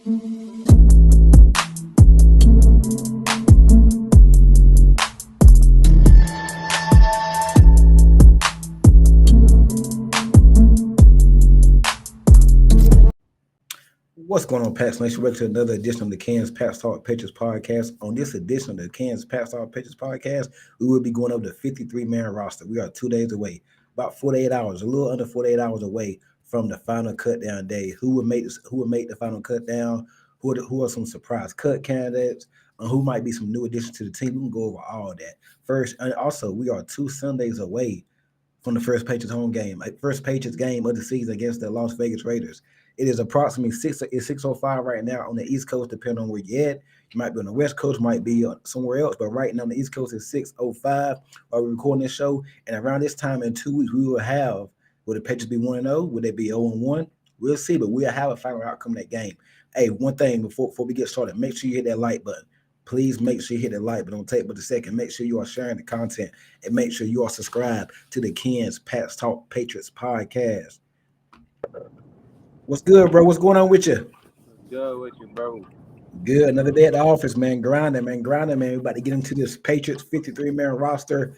What's going on, Pats Nation? Welcome to another edition of the Kansas Pats Talk Patriots podcast. On this edition of the Kansas Pats Talk Patriots podcast, we will be going over the 53-man roster. We are 2 days away, about 48 hours, a little under 48 hours away from the final cut down day. Who would make the final cut down? Who are some surprise cut candidates? Who might be some new additions to the team? We can go over all that first. And also, we are 2 Sundays away from the first Patriots home game, first Patriots game of the season against the Las Vegas Raiders. It is approximately 6:05 right now on the East Coast, depending on where you're at. You might be on the West Coast, might be somewhere else, but right now on the East Coast is 6:05 while we're recording this show. And around this time in 2 weeks, we will have, will the Patriots be 1-0? Will they be 0-1? We'll see, but we'll have a final outcome of that game. Hey, one thing before we get started, make sure you hit that like button. Please make sure you hit the like, but don't take but a second. Make sure you are sharing the content and make sure you are subscribed to the Kansas Pats Talk Patriots podcast. What's good, bro? What's going on with you? Good with you, bro. Good. Another day at the office, man. Grinding, man. We're about to get into this Patriots 53-man roster.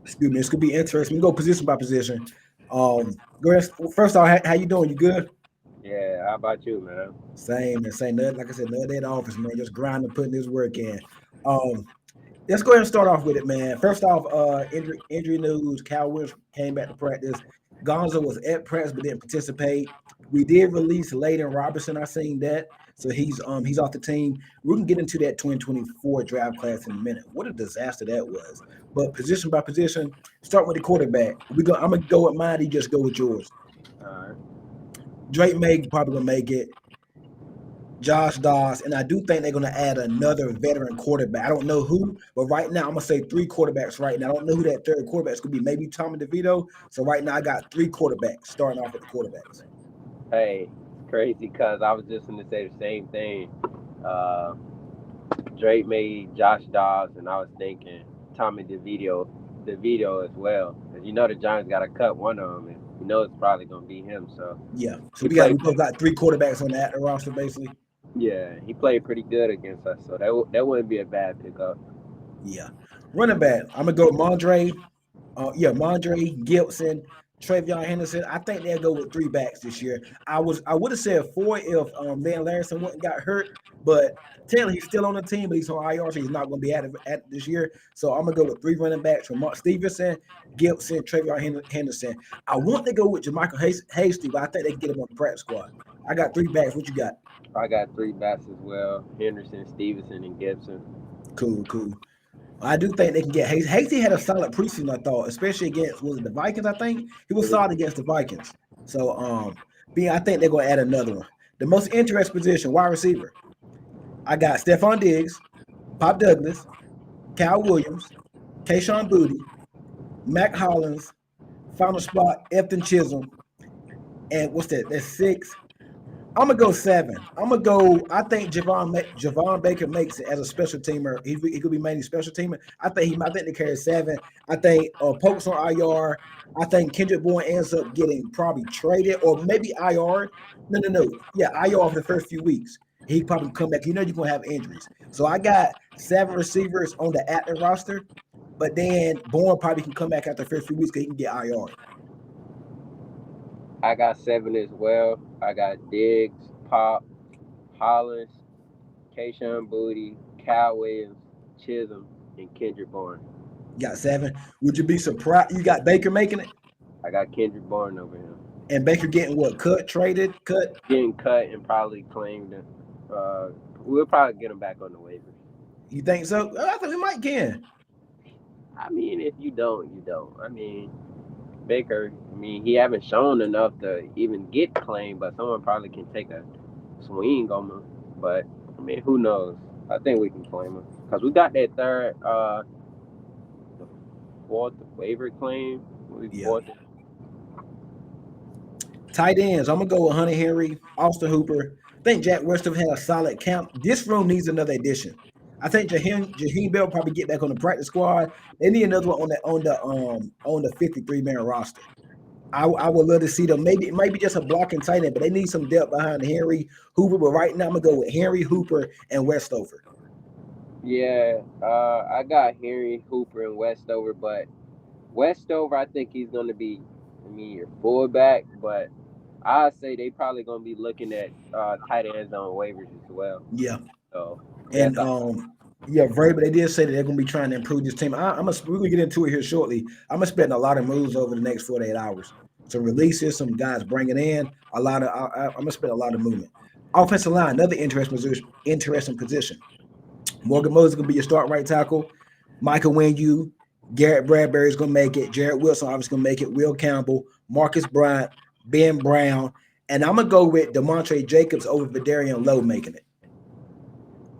Excuse me. It's going to be interesting. We go position by position. Go ahead. First off, how you doing? You good? Yeah, how about you, man? Same, man. Same. Like I said, another day at the office, man. Just grinding, putting this work in. Let's go ahead and start off with it, man. First off, injury news. Cal Williams came back to practice. Gonzo was at practice but didn't participate. We did release Layden Robertson. I seen that. So he's off the team. We can get into that 2024 draft class in a minute. What a disaster that was. But position by position, start with the quarterback. I'm gonna go with mine. You just go with yours. All right. Drake May probably gonna make it. Josh Dobbs, and I do think they're going to add another veteran quarterback. I don't know who, but right now I'm going to say 3 quarterbacks right now. I don't know who that third quarterback is going to be. Maybe Tommy DeVito. So right now I got 3 quarterbacks starting off with the quarterbacks. Hey, crazy because I was just going to say the same thing. Drake made Josh Dobbs, and I was thinking Tommy DeVito as well. Because you know the Giants got to cut one of them, and you know it's probably going to be him. So yeah, so we got 3 quarterbacks on that roster basically. Yeah, he played pretty good against us, so that wouldn't be a bad pickup. Yeah. Running back, I'm going to go with Mondre, Gibson, Travion Henderson. I think they'll go with 3 backs this year. I would have said 4 if Van Larison wouldn't got hurt, but technically he's still on the team, but he's on IR, so he's not going to be at this year. So I'm going to go with 3 running backs from Mark Stevenson, Gibson, Travion Henderson. I want to go with Jermichael Hasty, but I think they can get him on the practice squad. I got 3 backs. What you got? I got 3 backs as well: Henderson, Stevenson, and Gibson. Cool. I do think they can get Hasty. Hasty had a solid preseason, I thought, especially against the Vikings. I think he was solid against the Vikings. So, I think they're going to add another one. The most interesting position, wide receiver. I got Stephon Diggs, Pop Douglas, Cal Williams, Kayshawn Boutte, Mac Hollins, final spot, Efton Chisholm, and what's that? That's 6. I'm gonna go 7. I think Javon Baker makes it as a special teamer. He could be mainly special teamer. I think they carry 7. I think Pope's on IR. I think Kendrick Bourne ends up getting probably traded or maybe IR. No. Yeah, IR for the first few weeks. He probably come back. You know you're gonna have injuries. So I got 7 receivers on the active roster, but then Bourne probably can come back after the first few weeks because he can get IR. I got 7 as well. I got Diggs, Pop, Hollins, Kayshawn Boutte, Cal Williams, Chisholm, and Kendrick Bourne. You got 7. Would you be surprised? You got Baker making it? I got Kendrick Bourne over him. And Baker getting what? Traded? Getting cut and probably claimed. We'll probably get him back on the waivers. You think so? I think we might can. I mean, if you don't, you don't. I mean, Baker, he haven't shown enough to even get claimed, but someone probably can take a swing on him. But, who knows? I think we can claim him. Because we got that third, the 4th waiver claim. Tight ends, I'm going to go with Hunter Henry, Austin Hooper. I think Jack Western had a solid camp. This room needs another addition. I think Jaheim Bell probably get back on the practice squad. They need another one on the 53-man roster. I would love to see them. Maybe it might be just a blocking tight end, but they need some depth behind Henry Hooper. But right now, I'm gonna go with Henry Hooper and Westover. Yeah, I got Henry Hooper and Westover, but Westover, I think he's gonna be, I mean, your fullback, but I say they probably gonna be looking at tight ends on waivers as well. Yeah, So and that's all. yeah, very. But they did say that they're gonna be trying to improve this team. We're gonna get into it here shortly. I'm expecting a lot of moves over the next 48 hours. Some releases, some guys bringing in a lot of. I'm expecting a lot of movement. Offensive line, another interesting position. Interesting position. Morgan Moses gonna be your start right tackle. Michael Winu, Garrett Bradbury's gonna make it. Jarrett Wilson obviously gonna make it. Will Campbell, Marcus Bryant, Ben Brown, and I'm gonna go with Demontre Jacobs over Vidarian Lowe making it.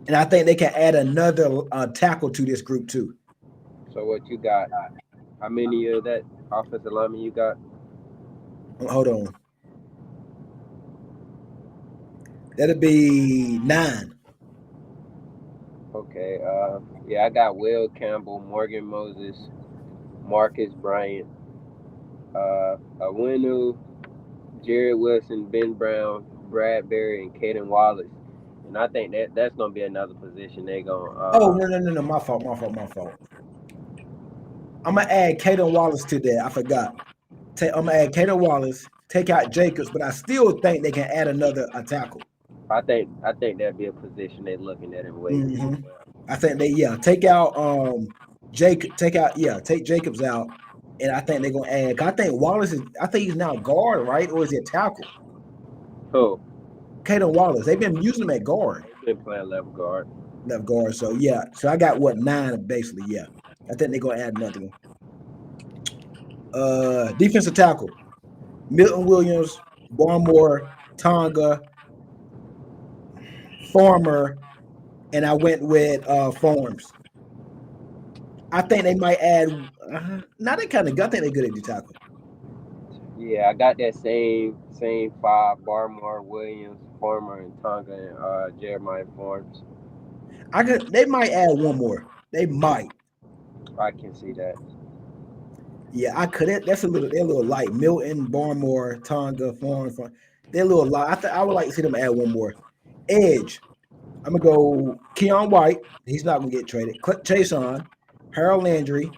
And I think they can add another tackle to this group too. So what you got? How many of that offensive lineman you got? Hold on, that'll be 9. Okay, yeah, I got Will Campbell, Morgan Moses, Marcus Bryant, Awinu, Jared Wilson, Ben Brown, Bradbury, and Caden Wallace. And I think that's gonna be another position they gonna. Oh no, my fault, my fault. I'm gonna add Caden Wallace to that. I forgot. I'm gonna add Caden Wallace. Take out Jacobs, but I still think they can add another tackle. I think that'd be a position they're looking at in waivers Hmm. as well. I think they take out Jake take out take Jacobs out, and I think they're gonna add. I think Wallace is. I think he's now guard, right, or is he a tackle? Who? Caden Wallace. They've been using him at guard, They've been playing left guard. left guard. So yeah. So I got what 9 basically. Yeah. I think they're gonna add another one. Defensive tackle: Milton Williams, Barmore, Tonga, Farmer, and I went with Forms. I think they might add. Now they kind of. I think they're good at the tackle. Yeah, I got that same five: Barmore, Williams, Farmer, and Tonga, and Jeremiah Forms. I could. They might add one more. They might. I can see that. Yeah, I could. That's a little. They're a little light. Milton, Barmore, Tonga, Forms. They're a little light. I would like to see them add one more. Edge. I'm gonna go Keon White. He's not gonna get traded. Chase on. Harold Landry.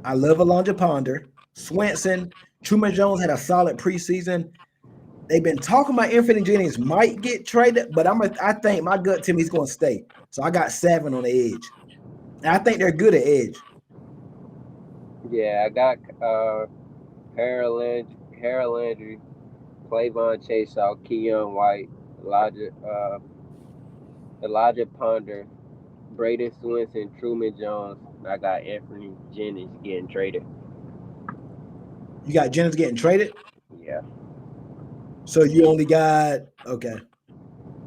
I love Alondra Ponder. Swenson. Truman Jones had a solid preseason. They've been talking about Anthony Jennings might get traded, but I think my gut tell me he's going to stay. So I got 7 on the edge. And I think they're good at edge. Yeah, I got Harold Landry, Clavon Chaseout, Keon White, Elijah Ponder, Braden Swenson, Truman Jones. And I got Anthony Jennings getting traded. You got Jennings getting traded, Yeah, so you only got okay.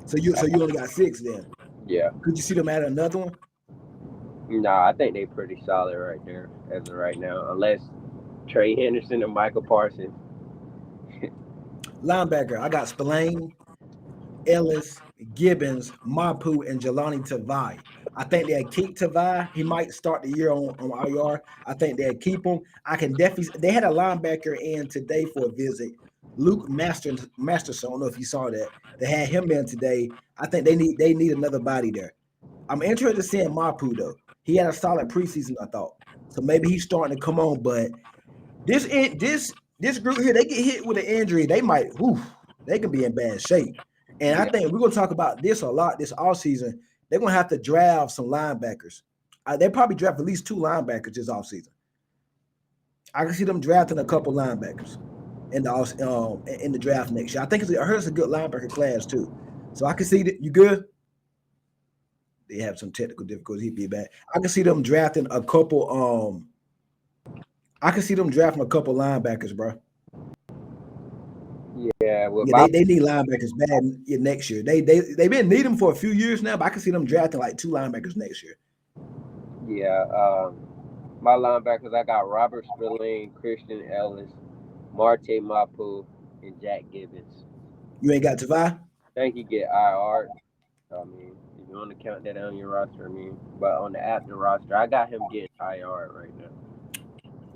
So you only got 6 then. yeah. Could you see them add another one? Nah, I think they pretty solid right there as of right now. Unless Trey Henderson and Michael Parsons. Linebacker, I got Spillane, Ellis, Gibbons, Mapu, and Jelani Tavai. I think they'll keep Tavai. He might start the year on IR. I think they'll keep him. I can definitely. They had a linebacker in today for a visit. Luke Masterson. I don't know if you saw that. They had him in today. I think they need another body there. I'm interested in seeing Mapu though. He had a solid preseason, I thought. So maybe he's starting to come on. But this group here, they get hit with an injury, they might, they could be in bad shape. And I Yeah, think we're gonna talk about this a lot this offseason. They're gonna have to draft some linebackers. They probably draft at least 2 linebackers this offseason. I can see them drafting a couple linebackers in the draft next year. I heard it's a good linebacker class too. So I can see that you good. They have some technical difficulties. He'd be back. I can see them drafting a couple. I can see them drafting a couple linebackers, bro. yeah. With Yeah, my they need linebackers bad next year. They've been needing them for a few years now, but I can see them drafting like 2 linebackers next year. yeah, my linebackers, I got Robert Spillane, Christian Ellis, Marte Mapu, and Jack Gibbons. You ain't got Tavai? I think you get IR. I mean, if you want to count that on your roster, I mean, but on the active roster, I got him getting IR right now.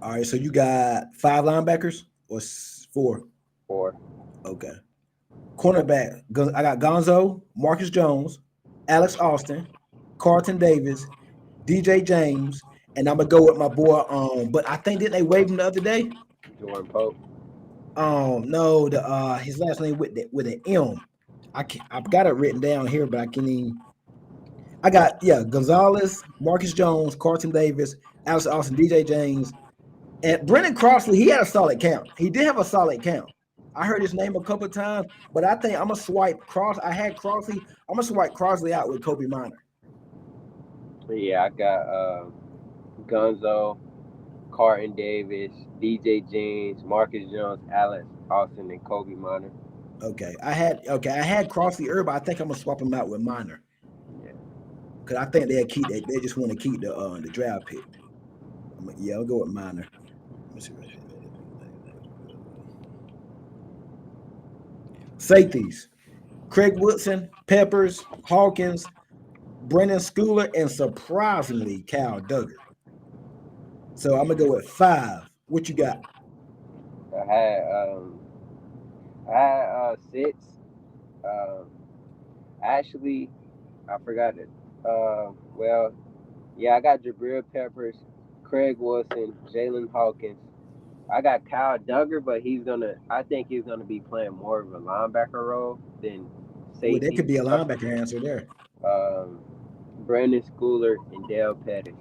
All right, so you got 5 linebackers or four? Four. Okay. Cornerback. I got Gonzo, Marcus Jones, Alex Austin, Carlton Davis, DJ James, and I'm gonna go with my boy. But I think didn't they waive him the other day? Jordan Pope. No, the his last name with an M. I've got it written down here, but I can't even. I got Gonzalez, Marcus Jones, Carlton Davis, Alex Austin, DJ James, and Brendan Crossley. He had a solid count. He did have a solid count. I heard his name a couple of times, but I think I'm gonna swipe Cross. I had Crossley. I'm gonna swipe Crossley out with Kobe Minor. Yeah, I got Gunzo, Carlton Davis, DJ James, Marcus Jones, Alex Austin, and Kobe Minor. I had Crossley earlier, but I think I'm gonna swap him out with Minor Yeah. because I think they'll keep that. They just want to keep the draft pick. I'll go with Minor. Let me see. Safeties: Craig Woodson, Peppers, Hawkins, Brennan Schooler, and surprisingly Cal Duggar. So I'm gonna go with 5. What you got? I had um, I had six. Um, actually, I forgot it. Well, yeah, I got Jabril Peppers, Craig Wilson, Jalen Hawkins. I got Kyle Duggar, but I think he's gonna be playing more of a linebacker role than Well, there safety. could be a linebacker answer there. Um, Brandon Schooler and Dale Pettis.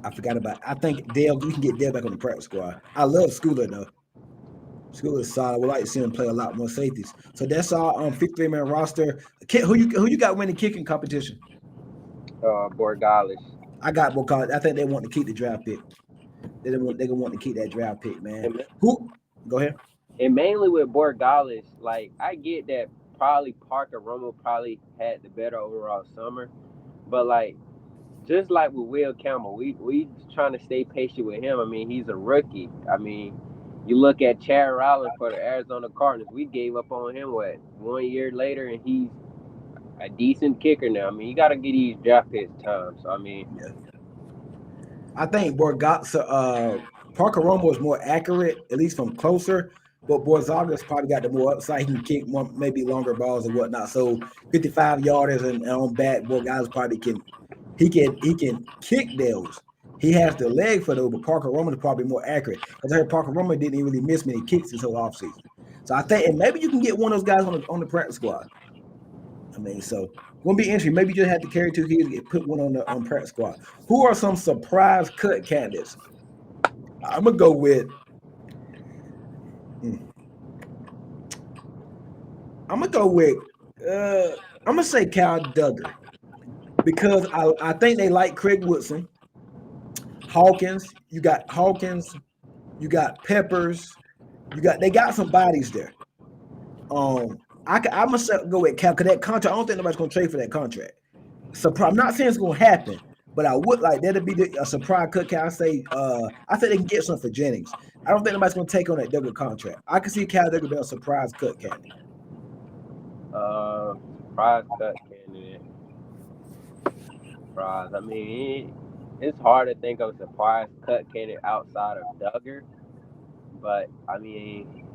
I forgot about. I think Dale. We can get Dale back on the practice squad. I love Schooler though. Schooler is solid. We'd like to see him play a lot more safeties. So that's our 53-man roster. Who you got winning kicking competition? Borgalis. I got Bocage. I think they want to keep the draft pick. They're gonna want to keep that draft pick, man. And, Who? Go ahead. and mainly with Borgalis, like I get that probably Parker Romo probably had the better overall summer, but like just like with Will Campbell, we trying to stay patient with him. I mean, he's a rookie. I mean, you look at Chad Rowland for the Arizona Cardinals. We gave up on him 1 year later, and he's a decent kicker now. I mean, you got to get these draft picks time. So I mean, Yeah. I think Parker Romo is more accurate, at least from closer. But Borzaga's probably got the more upside. He can kick more, maybe longer balls and whatnot. So 55 yarders and on back, Borzaga's probably can. He can kick those. He has the leg for those, but Parker Roman is probably more accurate. Because I heard Parker Roman didn't really miss many kicks this whole offseason. So I think, and maybe you can get one of those guys on the practice squad. I mean, so gonna be interesting. Maybe you just have to carry 2 kids to get put one on practice squad. Who are some surprise cut candidates? I'm gonna go with. hmm, I'm gonna go with. I'm gonna say Cal Duggar because I think they like Craig Woodson, Hawkins. You got Hawkins. You got Peppers. They got some bodies there. I'm gonna go with Cal because that contract. I don't think nobody's gonna trade for that contract. I'm not saying it's gonna happen, but I would like that to be a surprise cut. I say they can get some for Jennings. I don't think nobody's gonna take on that Duggar contract. I can see Cal Duggar being a surprise cut candidate. surprise cut candidate. Surprise. I mean, it's hard to think of a surprise cut candidate outside of Duggar, but I mean,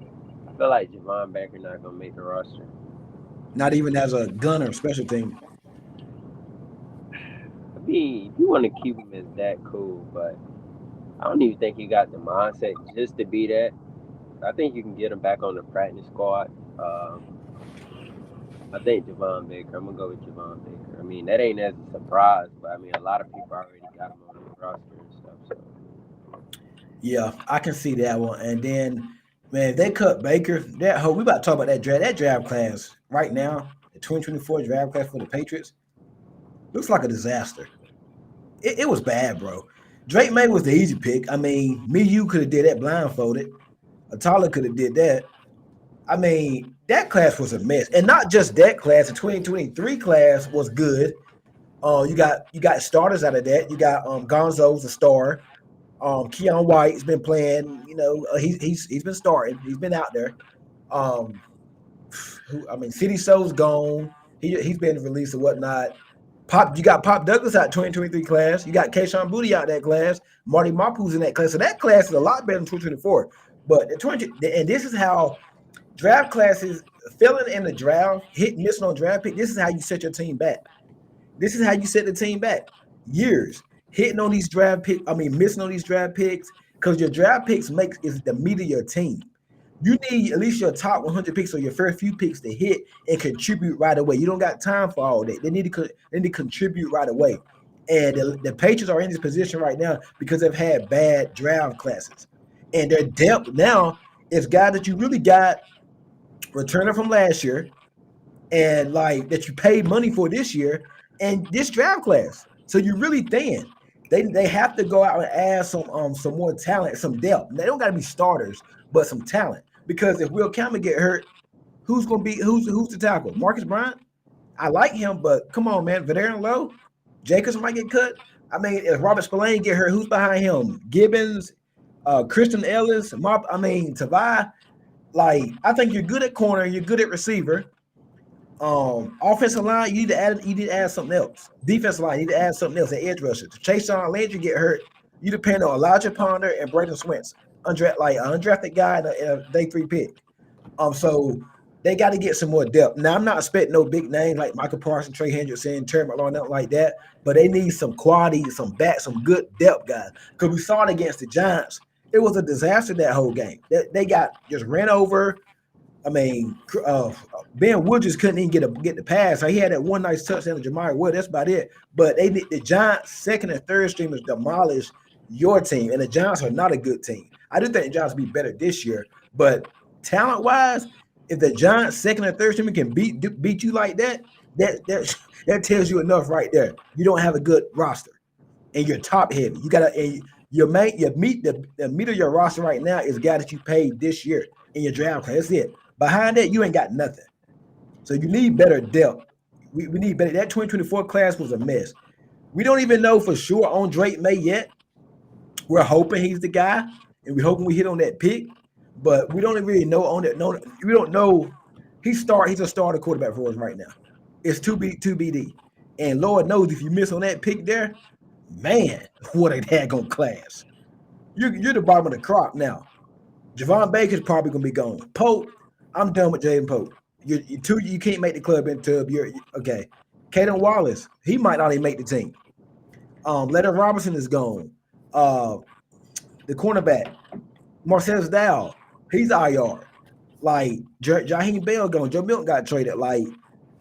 I feel like Javon Baker not gonna make the roster. Not even as a gunner, special team. I mean, if you want to keep him as that cool, but I don't even think he got the mindset just to be that. I think you can get him back on the practice squad. I think Javon Baker. I'm gonna go with Javon Baker. I mean, that ain't as a surprise, but I mean, a lot of people already got him on the roster and stuff. So Yeah, I can see that one. And then, man, if they cut Baker, we about to talk about that draft. That draft class right now, the 2024 draft class for the Patriots, looks like a disaster. It was bad, bro. Drake May was the easy pick. I mean, you could have did that blindfolded. Atala could have did that. I mean, that class was a mess, and not just that class. The 2023 class was good. You got starters out of that. You got Gonzo's a star. Keon White's been playing. He's been starting. He's been out there. Um, City Soul's gone. He's been released and whatnot. You got Pop Douglas out 2023 class. You got Kayshawn Booty out that class. Marty Mapu's in that class. So that class is a lot better than 2024. But the 20, and this is how draft classes, failing in the draft, missing on draft pick. This is how you set your team back. This is how you set the team back. Years hitting on these draft picks. I mean, missing on these draft picks because your draft picks makes is the meat of your team. You need at least your top 100 picks or your first few picks to hit and contribute right away. You don't got time for all that. They need to contribute right away. And the Patriots are in this position right now because they've had bad draft classes. And their depth now is guys that you really got returning from last year and like that you paid money for this year and this draft class. So you're really thin. They have to go out and add some more talent, some depth. They don't got to be starters, but some talent. Because if Will Campbell get hurt, who's gonna be who's the tackle? Marcus Bryant. I like him, but come on, man. Vadarian Lowe, Jacobs might get cut. I mean, if Robert Spillane get hurt, who's behind him? Gibbons, Christian Ellis, Tavai. Like, I think you're good at corner, you're good at receiver. Offensive line, you need to add something else. Defensive line, you need to add something else. An edge rusher. To Chase Sean Landry get hurt, you depend on Elijah Ponder and Brandon Swentz, like an undrafted guy in a day 3 pick. So they got to get some more depth. Now I'm not expecting no big names like Michael Parsons, Trey Hendrickson, Terry McLaurin, nothing like that. But they need some quality, some good depth guys. Because we saw it against the Giants. It was a disaster that whole game. They got just ran over. I mean, Ben Wood just couldn't even get the pass. So he had that one nice touchdown to Jamari Wood. That's about it. But the Giants' second and third streamers demolished your team, and the Giants are not a good team. I do think the Giants will be better this year, but talent-wise, if the Giants' second and third streamer can beat you like that, that tells you enough right there. You don't have a good roster, and you're top heavy. You got to the meat of your roster right now is a guy that you paid this year in your draft class. That's it. Behind that, you ain't got nothing. So you need better depth. We need better. That 2024 class was a mess. We don't even know for sure on Drake May yet. We're hoping he's the guy, and we're hoping we hit on that pick. But we don't really know on that. No, we don't know. He's a starter quarterback for us right now. It's 2BD. And Lord knows if you miss on that pick there, man, what a daggone class. You're the bottom of the crop now. Javon Baker's probably gonna be gone. Pope, I'm done with Jaden Pope. You can't make the club into you're okay. Caden Wallace, he might not even make the team. Leonard Robinson is gone. Uh, the cornerback, Marcellus Dow, he's IR. Like Jaheim Bell gone. Joe Milton got traded. Like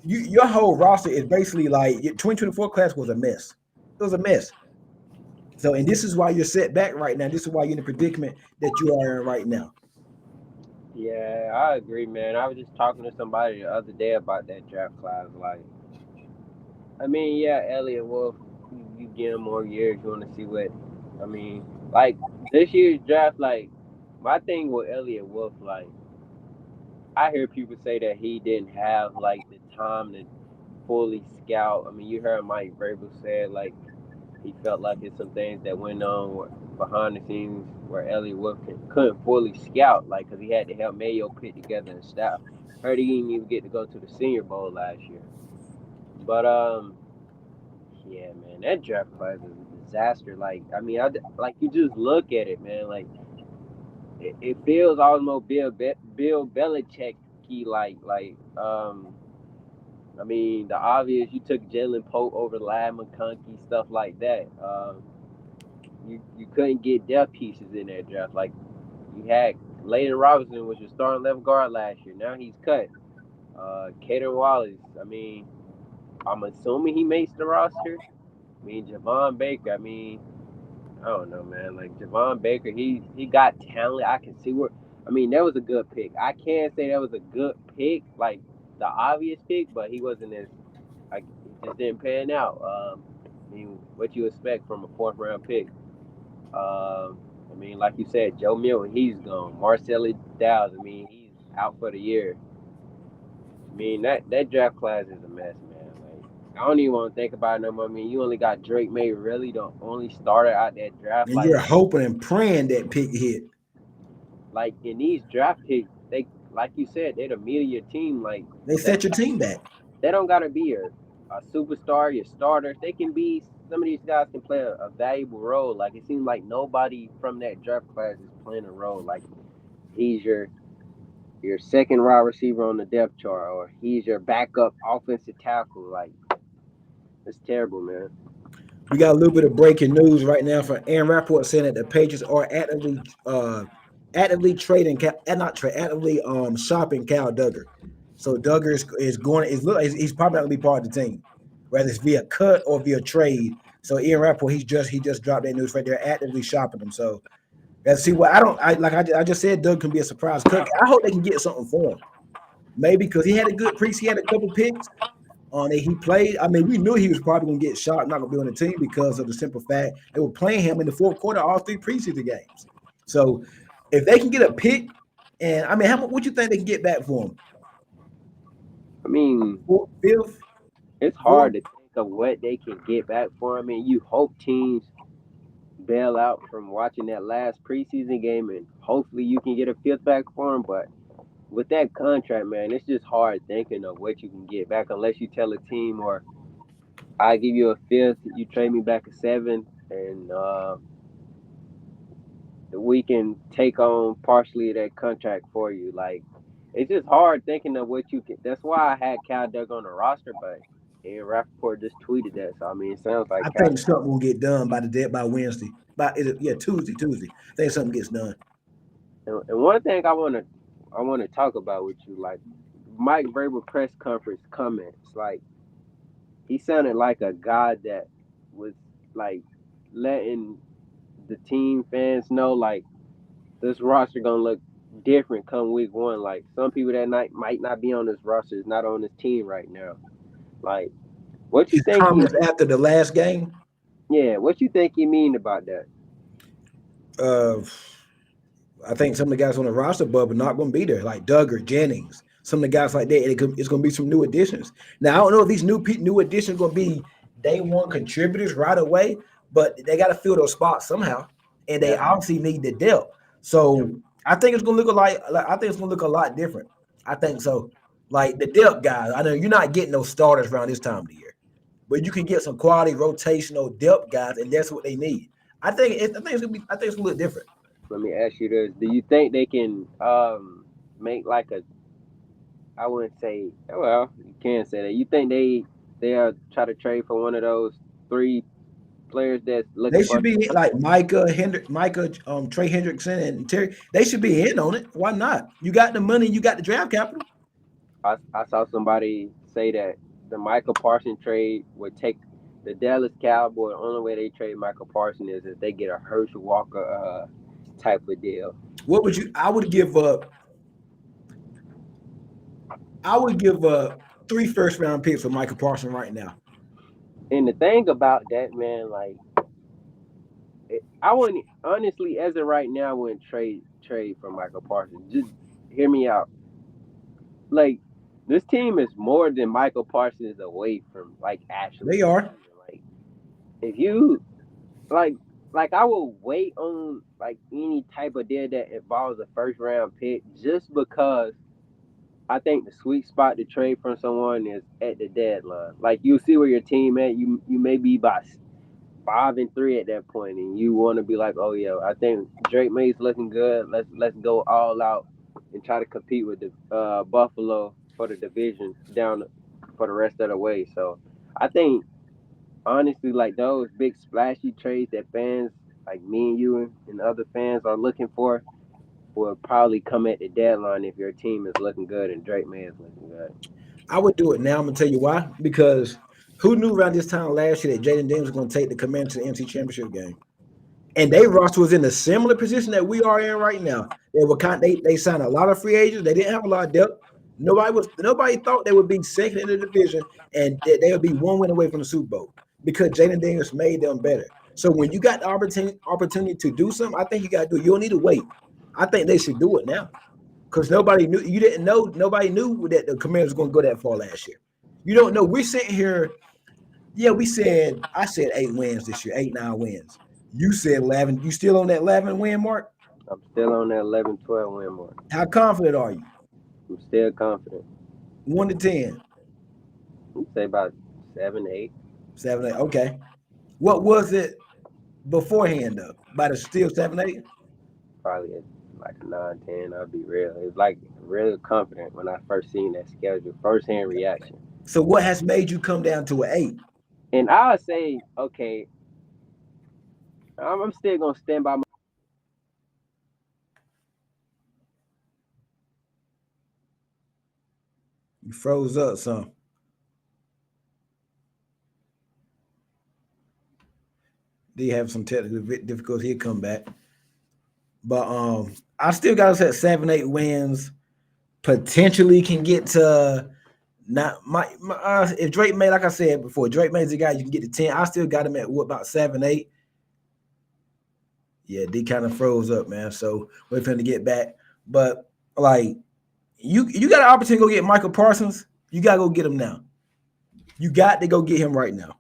your whole roster is basically like your 2024 class was a mess. It was a mess. So, and this is why you're set back right now. This is why you're in the predicament that you are in right now. Yeah, I agree, man. I was just talking to somebody the other day about that draft class. Like, I mean, yeah, Elliott Wolf, you give him more years. You want to see what, I mean, like this year's draft. Like, my thing with Elliott Wolf, like, I hear people say that he didn't have like the time to fully scout. I mean, you heard Mike Vrabel said like he felt like it's some things that went on behind the scenes where Elliott Wolf couldn't fully scout, like, because he had to help Mayo put together and staff. Heard he didn't even get to go to the Senior Bowl last year. But yeah, man, that draft class is a disaster. Like, I mean, like you just look at it, man. Like, it feels almost Bill Belichick key, I mean, the obvious, you took Jalen Pope over Lad McConkey, stuff like that. You couldn't get depth pieces in that draft. Like, you had Layden Robinson was your starting left guard last year. Now he's cut. Caden Wallace, I mean, I'm assuming he makes the roster. I mean, Javon Baker, I mean, I don't know, man. Like, Javon Baker, he got talent. I can see where, I mean, that was a good pick. I can't say that was a good pick, like the obvious pick, but he wasn't as, like, he just didn't pan out. I mean, what you expect from a fourth round pick? I mean, like you said, Joe Milton, he's gone. Marcelo Dowd, I mean, he's out for the year. I mean, that draft class is a mess, man. Like, I don't even want to think about it no more. I mean, you only got Drake May, really the only starter out that draft. And you're hoping and praying that pick hit. Like in these draft picks, they, like you said, they're the meat of your team. Like, They set your team back. they don't gotta be a superstar, your starters. They can be, some of these guys can play a valuable role. Like, it seems like nobody from that draft class is playing a role. Like, he's your second wide receiver on the depth chart, or he's your backup offensive tackle. Like, it's terrible, man. We got a little bit of breaking news right now from Aaron Rapport saying that the Patriots are actively trading, not trade, actively shopping Cal Duggar. So Duggar is going he's probably not gonna be part of the team, whether it's via cut or via trade. So Aaron Rapport he just dropped that news right there, actively shopping them. So let's see what I just said. Doug can be a surprise cut. I hope they can get something for him. Maybe because he had a good he had a couple picks on it. He played. I mean, we knew he was probably going to get shot, not going to be on the team because of the simple fact they were playing him in the fourth quarter all three preseason games. So if they can get a pick, and I mean, how much? What you think they can get back for him? I mean, Fourth, fifth, it's fourth? hard to think of what they can get back for him. I mean, you hope teams bail out from watching that last preseason game, and hopefully you can get a fifth back for him. But with that contract, man, it's just hard thinking of what you can get back unless you tell a team, or I give you a fifth, you trade me back a seven, and we can take on partially that contract for you. Like, it's just hard thinking of what you can. That's why I had Cal Dug on the roster, but Aaron Rappaport just tweeted that. So I mean, it sounds like I Cal. think something will get done by Wednesday. Tuesday. I think something gets done. And one thing I want to talk about with you, like Mike Vrabel press conference comments, like he sounded like a guy that was like letting the team fans know like this roster gonna look different come week one. Like some people that night might not be on this roster is not on this team right now. Like what you His think he comments after the last game. yeah, what you think he mean about that? Uh, I think some of the guys on the roster, but not going to be there, like Duggar, Jennings, some of the guys like that. It's going to be some new additions. Now I don't know if these new additions going to be day one contributors right away, but they got to fill those spots somehow, and they Yeah, obviously need the depth. yeah. So I think it's going to look I think it's going to look a lot different. I think so. Like the depth guys, I know you're not getting those starters around this time of the year, but you can get some quality rotational depth guys, and that's what they need. I think it's gonna look different. Let me ask you this: do you think they can make like a? I wouldn't say. Well, you can say that. You think they'll try to trade for one of those three players that's They looking for? should be like Micah, Trey Hendrickson, and Terry. They should be in on it. Why not? You got the money, you got the draft capital. I saw somebody say that the Michael Parsons trade would take the Dallas Cowboys. The only way they trade Michael Parsons is if they get a Herschel Walker type of deal. What would you? I would give up. I would give up 3 first round picks for Michael Parsons right now. And the thing about that, man, like I wouldn't honestly, as of right now, I wouldn't trade for Michael Parsons. Just hear me out. Like this team is more than Michael Parsons away from like actually They are. contending. Like if you like I will wait on like any type of deal that involves a first round pick just because I think the sweet spot to trade from someone is at the deadline. Like you see where your team at, you may be by 5-3 at that point, and you want to be like, oh yeah, I think Drake May's looking good. Let's go all out and try to compete with the Buffalo for the division down for the rest of the way. So I think honestly, like those big splashy trades that fans like me and you and other fans are looking for will probably come at the deadline if your team is looking good and Drake May is looking good. I would do it now. I'm gonna tell you why. Because who knew around this time last year that Jaden Daniels was gonna take the command to the NFC Championship game? And they roster was in a similar position that we are in right now. They signed a lot of free agents. They didn't have a lot of depth. Nobody thought they would be second in the division and they would be one win away from the Super Bowl because Jaden Daniels made them better. So when you got the opportunity to do something, I think you got to do it. You don't need to wait. I think they should do it now because nobody knew. You didn't know. Nobody knew that the Commanders was going to go that far last year. You don't know. We're sitting here. Yeah, I said 8 wins this year, 8, 9 wins. You said 11. You still on that 11 win mark? I'm still on that 11-12 win mark. How confident are you? I'm still confident. 1 to 10. I'd say about 7, 8. 7, 8. Okay. What was it beforehand though? By the still 7, 8? Probably like a 9-10. I'll be real. It's like real confident when I first seen that schedule, first hand reaction. So what has made you come down to an 8? And I'll say, okay, I'm still gonna stand by my. You froze up some. They have some technical difficulty. He'll come back. But I still got us at 7-8 wins. Potentially can get to not my if Drake May, like I said before, Drake May's the guy you can get to 10. I still got him at what about 7-8? Yeah, D kind of froze up, man. So wait for him to get back. But like you got an opportunity to go get Michael Parsons. You gotta go get him now. You got to go get him right now.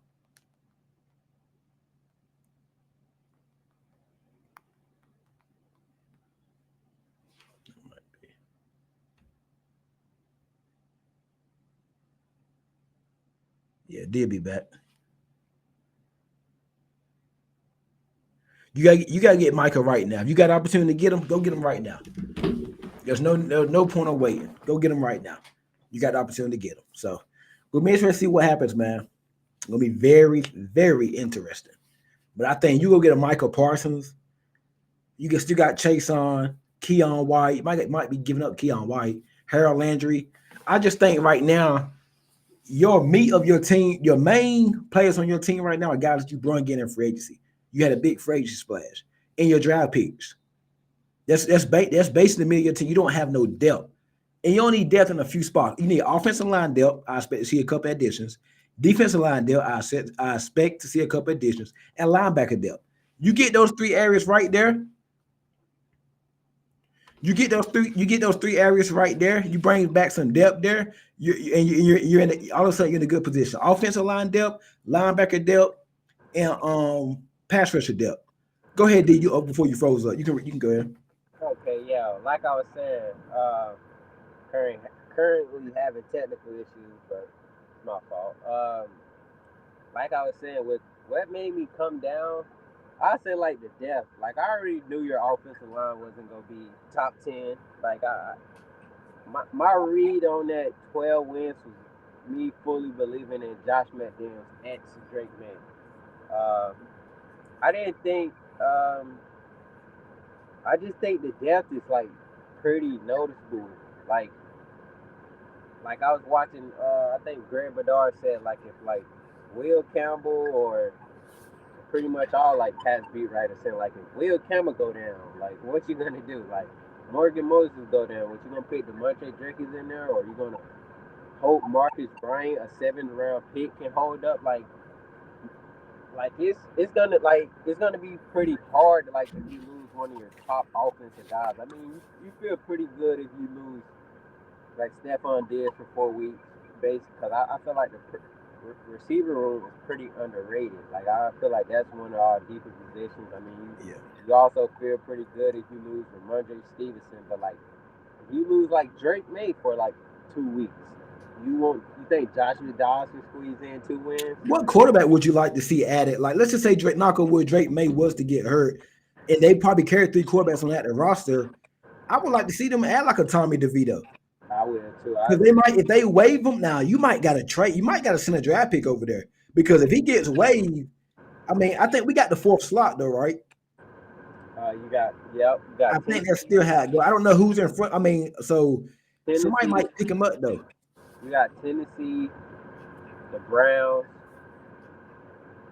Yeah, did be back. You gotta get Michael right now. If you got an opportunity to get him, go get him right now. There's no point of waiting. Go get him right now. You got the opportunity to get him. So we'll make sure to see what happens, man. It's gonna be very, very interesting. But I think you go get a Michael Parsons. You can still got Chase on, Keon White. Might be giving up Keon White, Harold Landry. I just think right now, your meat of your team, your main players on your team right now are guys that you brought in free agency. You had a big free agency splash in your draft picks. That's basically the middle of your team. You don't have no depth. And you don't need depth in a few spots. You need offensive line depth. I expect to see a couple additions. Defensive line depth. I expect to see a couple additions. And linebacker depth. You get those three areas right there. You get those three areas right there. You bring back some depth there. You're in all of a sudden you're in a good position. Offensive line depth, linebacker depth, and pass rusher depth. Go ahead, D. You before you froze up. You can go ahead. Okay, yeah, like I was saying, current, currently having technical issues, but it's my fault. Like I was saying, with what made me come down, I say like the depth. Like I already knew your offensive line wasn't gonna be top 10. Like my read on that 12 wins was me fully believing in Josh McDaniels and Drake May. Um, I didn't think. I just think the depth is like pretty noticeable. Like like I was watching. I think Greg Bedard said like if like Will Campbell or pretty much all like past beat writers saying like if Will Campbell go down, like what you gonna do? Like Morgan Moses go down, what you gonna pick DeMontre Jenkins in there, or you gonna hope Marcus Bryant, a 7th round pick, can hold up? It's gonna be pretty hard like if you lose one of your top offensive guys. I mean you feel pretty good if you lose like Stephon Diggs for 4 weeks, based because I feel like the receiver room is pretty underrated. Like I feel like that's one of our deeper positions. I mean, Yeah. you also feel pretty good if you lose Ramondre Stevenson, but like if you lose like Drake May for like 2 weeks, you think Joshua Dawson squeeze in 2 wins? What quarterback would you like to see added? Like, let's just say Drake, knock on wood, Drake May was to get hurt, and they probably carry three quarterbacks on that roster. I would like to see them add like a Tommy DeVito. I will too. I Because they agree. might, if they waive him now, you might got to trade. You might got to send a draft pick over there. Because if he gets waived, I mean, I think we got the fourth slot though, right? You got yep. You I got think that's still how it go. I don't know who's in front. I mean, so somebody Tennessee. might pick him up though. You got Tennessee, the Browns,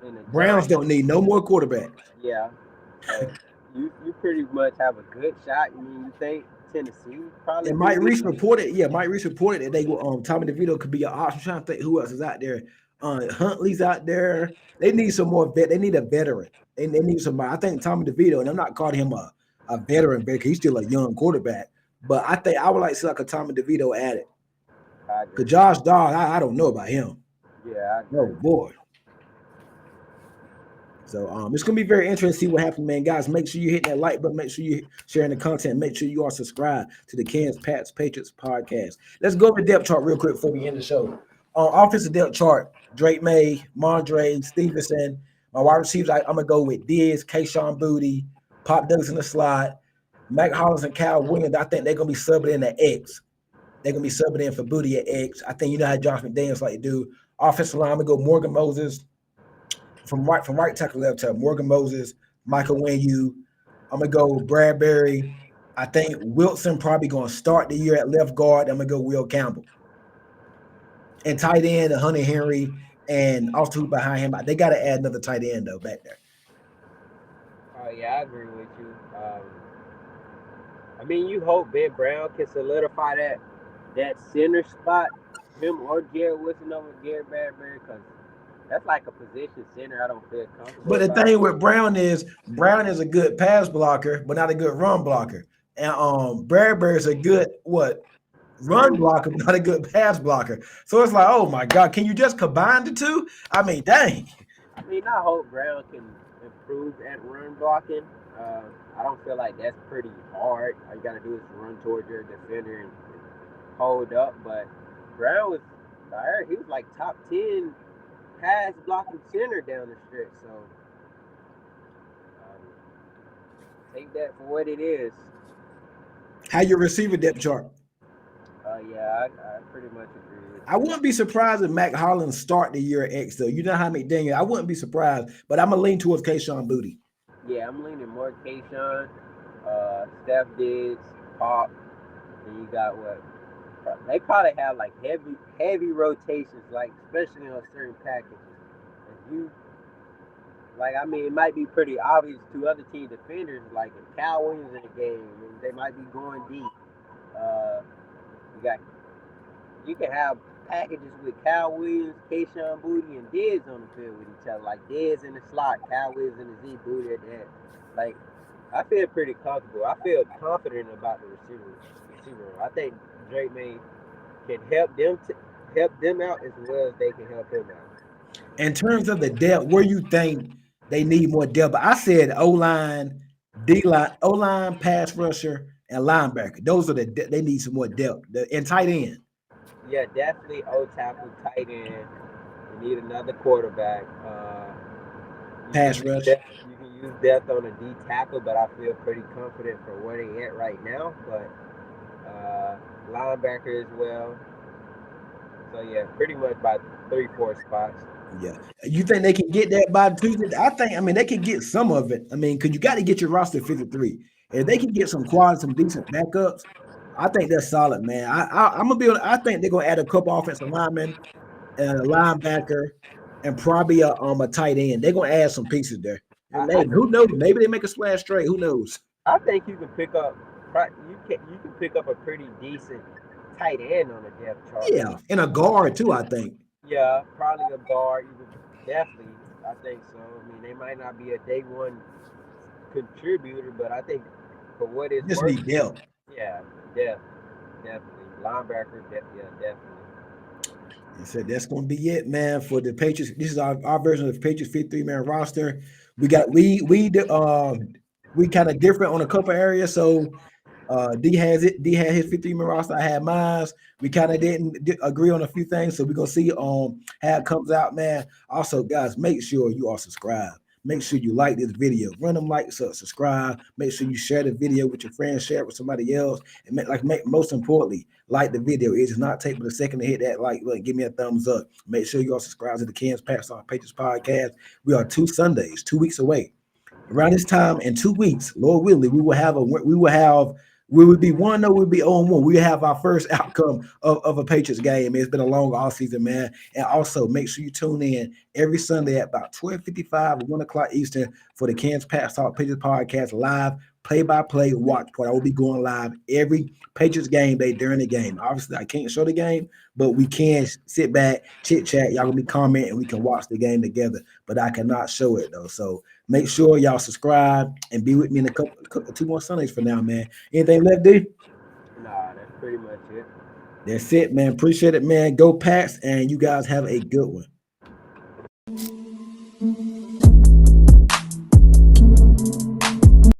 and the Browns Giants. don't need no more quarterbacks. Yeah. So you pretty much have a good shot. I mean, you think Tennessee probably And could Mike be? Reese reported, yeah, Mike Reese reported that they will Tommy DeVito could be an option. I'm trying to think who else is out there. Huntley's out there. They need some more vet. They need a veteran. They need somebody. I think Tommy DeVito, and I'm not calling him a veteran because he's still a young quarterback. But I think I would like to see like a Tommy DeVito at it. I Because agree. Josh Dawg, I don't know about him. Yeah, I Oh agree. boy. So it's gonna be very interesting to see what happens, man. Guys, make sure you hit that like button, make sure you sharing the content, make sure you are subscribed to the Cans Pats Patriots podcast. Let's go over the depth chart real quick before we end the show. Offensive depth chart, Drake May, Mondre, Stevenson. My wide receivers, I'm gonna go with Diz, Kayshawn Booty, Pop Douglas in the slot, Mac Hollins and Kyle Williams, I think they're gonna be subbing in at X. They're gonna be subbing in for Booty at X. I think you know how Josh McDaniels like to do. Offensive line, I'm gonna go Morgan Moses from right tackle left tackle. Morgan Moses, Michael Wenyu. I'm gonna go Bradbury. I think Wilson probably gonna start the year at left guard. I'm gonna go Will Campbell. And tight end, Hunter Henry, and also behind him. They got to add another tight end though back there. Oh yeah, I agree with you. I mean, you hope Ben Brown can solidify that center spot, him or Garrett Wilson over Garrett Bradbury, because that's like a position center I don't feel comfortable But the about. thing with Brown is a good pass blocker, but not a good run blocker. And Bradbury is a good what run blocker, but not a good pass blocker. So it's like, oh my God, can you just combine the two? I mean, dang. I mean, I hope Brown can improve at run blocking. Uh, I don't feel like that's pretty hard. All you got to do is run towards your defender and hold up. But Brown was, I heard he was like top 10 pass blocking center down the stretch. So um, take that for what it is. How your receiver depth chart? Yeah, I pretty much agree with I you. wouldn't be surprised if Mac Hollins start the year at X though. You know how McDaniel. I wouldn't be surprised, but I'm gonna lean towards Kayshawn Booty. Yeah, I'm leaning more Kayshawn, Steph Diggs, Pop. Then you got what? They probably have like heavy rotations, like especially on certain packages. If you like, I mean, it might be pretty obvious to other team defenders, like if Cal Williams in the game, and they might be going deep. Uh, you got you can have packages with Cal Williams, Kayshawn Booty, and Diz on the field with each other. Like Diz in the slot, Cal Williams in the Z, Booty at that. Like, I feel pretty comfortable. I feel confident about the receiver. I think Drake May can help them out as well as they can help him out. In terms of the depth, where you think they need more depth? But I said O line, D line, O line, pass rusher, and linebacker. Those are they need some more depth. And tight end, Yeah, definitely O tackle, tight end. You need another quarterback. pass rush. You can use depth on a D tackle, but I feel pretty confident for where they at right now. But linebacker as well. So yeah, pretty much by 3, 4 spots. Yeah, you think they can get that by Tuesday? I mean, they can get some of it. I mean, because you got to get your roster 53. If they can get some quad, some decent backups, I think that's solid, man. I'm gonna be. I think they're gonna add a couple offensive linemen and a linebacker, and probably a tight end. They're gonna add some pieces there. And I, maybe who knows? Maybe they make a splash trade. Who knows? I think you can pick up. You can pick up a pretty decent tight end on the depth chart. Yeah, and a guard too. I think Yeah, probably a guard. You could definitely. I think so. I mean, they might not be a day one contributor, but I think for what it's just worth, need depth. yeah, definitely linebacker. Yeah, definitely. And so that's going to be it, man, for the Patriots. This is our version of the Patriots 53-man roster. We got we kind of different on a couple areas. So D has it. D had his 53-man roster. I had mine. We kind of didn't agree on a few things. So we're gonna see how it comes out, man. Also, guys, make sure you are subscribed. Make sure you like this video. Run them likes up, subscribe. Make sure you share the video with your friends, share it with somebody else, and most importantly, like the video. It does not take but a second to hit that like button. Give me a thumbs up. Make sure you are subscribed to the Kansas Patriots podcast. We are 2 Sundays, 2 weeks away. Around this time in 2 weeks, Lord willing, we would be 1-0, we'd be 0-1. We have our first outcome of a Patriots game. It's been a long off season, man. And also make sure you tune in every Sunday at about 12:55 or 1 o'clock Eastern for the Kansas Patriots podcast live, play-by-play watch party. I will be going live every Patriots game day during the game. Obviously, I can't show the game, but we can sit back, chit-chat. Y'all gonna be commenting and we can watch the game together. But I cannot show it though. So make sure y'all subscribe and be with me in a couple 2 more Sundays for now, man. Anything left, D? Nah, that's pretty much it. That's it, man. Appreciate it, man. Go Pats, and you guys have a good one.